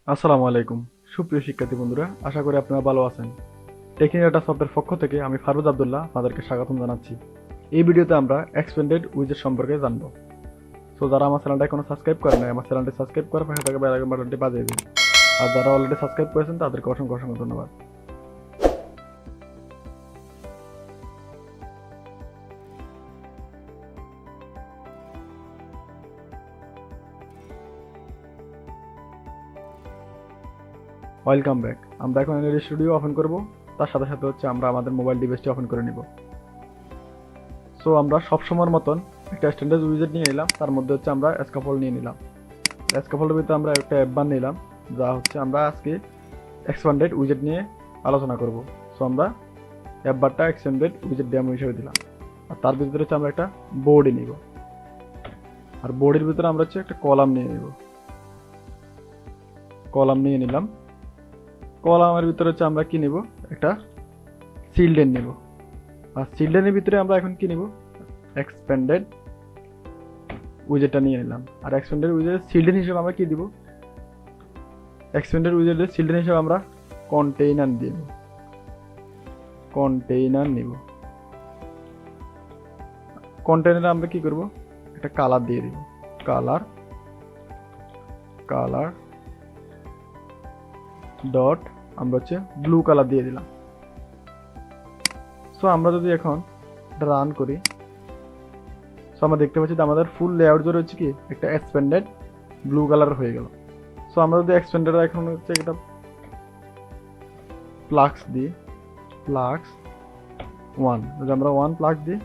আসসালামু আলাইকুম সুপ্রিয় শিক্ষার্থী বন্ধুরা, আশা করি আপনারা ভালো আছেন। টেকনি ডাটা সফটওয়্যার পক্ষ থেকে আমি ফারুজ আব্দুল্লাহ আপনাদেরকে স্বাগতম জানাচ্ছি। এই ভিডিওতে আমরা এক্সপেন্ডেড উইজেট সম্পর্কে জানবো। সো যারা আমার চ্যানেলটা এখনো সাবস্ক্রাইব করেন নাই, আমার চ্যানেলটি সাবস্ক্রাইব করে পাশে থাকা বেল আইকন বাটনটি বাজিয়ে দিন। আর যারা অলরেডি সাবস্ক্রাইব করেছেন তাদেরকে অসংখ্য অসংখ্য ধন্যবাদ। Welcome back. আমরা এখন এনএডি স্টুডিও ওপেন করব, তার সাথে সাথে হচ্ছে আমরা আমাদের মোবাইল ডিভাইসটি ওপেন করে নিব। সো আমরা সবসময়ের মতন একটা স্ট্যান্ডার্ড উইজেট নিয়ে নিলাম, তার মধ্যে হচ্ছে আমরা স্ক্যাফোল্ড নিয়ে নিলাম। স্ক্যাফোল্ডের ভিতরে আমরা একটা অ্যাপ বার নিলাম, যা হচ্ছে আমরা আজকে এক্সপ্যান্ডেড উইজেট নিয়ে আলোচনা করব। সো আমরা অ্যাপ বারটা এক্সপ্যান্ডেড উইজেট ডেমো হিসেবে দিলাম। আর তার ভিতরে হচ্ছে আমরা একটা বোর্ডে নিব, আর বোর্ডের ভিতরে আমরা হচ্ছে একটা কলাম নিয়ে নিব। কলাম নিয়ে নিলাম। কলামের ভিতরে হচ্ছে আমরা কি নিব, একটা চিলড্রেন নিব। আর চিলড্রেনের ভিতরে আমরা এখন কি নিব, এক্সপ্যান্ডেড উইজেটটা নিয়ে নিলাম। আর এক্সপ্যান্ডেড উইজেটের চিলড্রেন হিসেবে আমরা কি দিব, এক্সপ্যান্ডেড উইজেটের চিলড্রেন হিসেবে আমরা কন্টেইনার দিব। কন্টেইনার নিব। কন্টেইনারে আমরা কি করব, একটা কালার দিয়ে দিব। কালার ডট আমরা হচ্ছে ব্লু কালার দিয়ে দিলাম। সো আমরা যদি এখন রান করি, সো আমরা দেখতে পাচ্ছি যে আমাদের ফুল লেআউট জুড়ে হচ্ছে কি একটা এক্সপ্যান্ডেড ব্লু কালার হয়ে গেল। সো আমরা যদি এক্সপ্যান্ডেড এখন হচ্ছে একটা প্লাক্স দিই, প্লাক্স 1, যদি আমরা 1 প্লাক্স দিই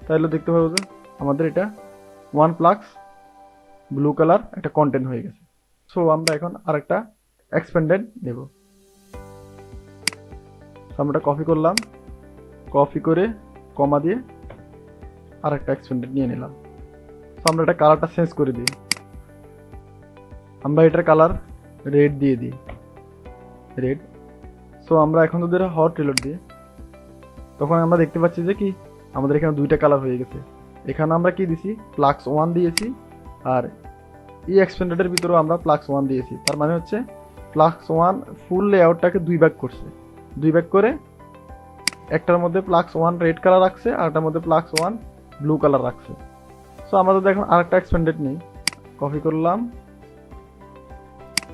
তাহলে দেখতে পাবো যে আমাদের এটা 1 প্লাক্স ব্লু কালার একটা কন্টেন্ট হয়ে গেছে। সো আমরা এখন আরেকটা এক্সপ্যান্ডেড নেব। সো আমরা কপি করলাম, কপি করে কমা দিয়ে আরেকটা এক্সপ্যান্ডেড নিয়ে নিলাম। সো আমরা এটা কালারটা চেঞ্জ করে দিই। আমরা এটার কালার রেড দিয়ে দিই, রেড। সো আমরা এখন যদি হট রিলোড দিই, তখন আমরা দেখতে পাচ্ছি যে কি আমাদের এখানে দুইটা কালার হয়ে গেছে। এখানে আমরা কি দিছি, প্লাক্স 1 দিয়েছি, আর এই এক্সপ্যান্ডেডের ভিতরেও আমরা প্লাক্স 1 দিয়েছি। তার মানে হচ্ছে প্লাক্স 1 ফুল লেআউটটাকে দুই ভাগ করছে। দুই ভাগ করে একটার মধ্যে প্লাক্স 1 রেড কালার রাখছে, আর একটার মধ্যে প্লাক্স 1 ব্লু কালার রাখছে। সো আমরা যদি এখন আরেকটা এক্সপ্যান্ডেড নিই, কপি করলাম,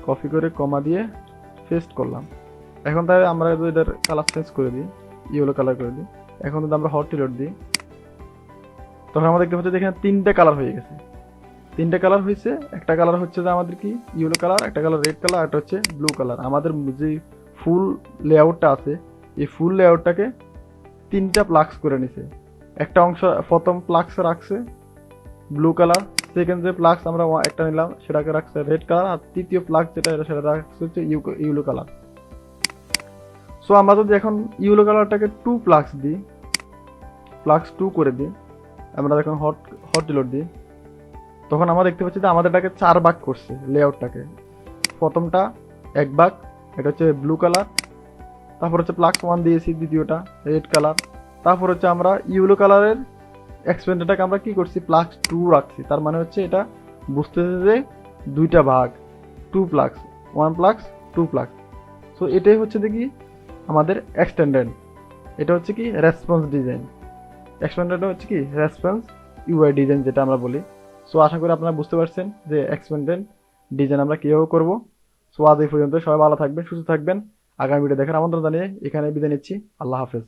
কপি করে কমা দিয়ে পেস্ট করলাম। এখন তাই আমরা যদি এটার কালার চেঞ্জ করে দিই, ইয়েলো কালার করে দিই, এখন যদি আমরা হট রিলোড দিই, তখন আমরা দেখতে পাচ্ছি যে এখানে তিনটে কালার হয়ে গেছে। তিনটে কালার হয়েছে। একটা কালার হচ্ছে যে আমাদের কি ইয়েলো কালার, একটা কালার রেড কালার, একটা হচ্ছে ব্লু কালার। আমাদের যে ফুল লেআউটটা আছে, এই ফুল লেআউটটাকে তিনটা প্লাক্স করে নিছে। একটা অংশ প্রথম প্লাক্সে রাখছে ব্লু কালার, সেকেন্ড যে প্লাক্স আমরা একটা নিলাম সেটাকে রাখছে রেড কালার, আর তৃতীয় প্লাক্স যেটা সেটা রাখছে হচ্ছে ইয়েলো কালার। সো আমরা যদি এখন ইয়েলো কালারটাকে 2 প্লাক্স দিই, প্লাক্স 2 করে দিই, আমরা যখন হট রিলোড দিই, তখন আমরা দেখতে পাচ্ছি যে আমাদের এটাকে 4 ভাগ করছে লেআউটটাকে। প্রথমটা 1 ভাগ, এটা হচ্ছে ব্লু কালার, তারপর হচ্ছে প্লাক্স 1 দিয়েছি, দ্বিতীয়টা রেড কালার, তারপর হচ্ছে আমরা ইয়েলো কালারের এক্সপেন্ডেডটাকে আমরা কি করছি, প্লাক্স 2 রাখছি। তার মানে হচ্ছে এটা বুঝতেছে যে দুইটা ভাগ, 2 প্লাক্স, 1 প্লাক্স 2 প্লাক্স। সো এটাই হচ্ছে দেখি আমাদের এক্সটেন্ডেড। এটা হচ্ছে কি রেসপন্স ডিজাইন। এক্সপেন্ডেডটা হচ্ছে কি রেসপন্স ইউআই ডিজাইন যেটা আমরা বলি। সো আশা করি আপনারা বুঝতে পারছেন যে এক্সপেন্ডেড ডিজাইন আমরা কীভাবে করবো। সো আজ এই পর্যন্ত, সবাই ভালো থাকবেন, সুস্থ থাকবেন। আগামী ভিডিও দেখার আমন্ত্রণ জানিয়ে এখানে বিদায় নিচ্ছি। আল্লাহ হাফেজ।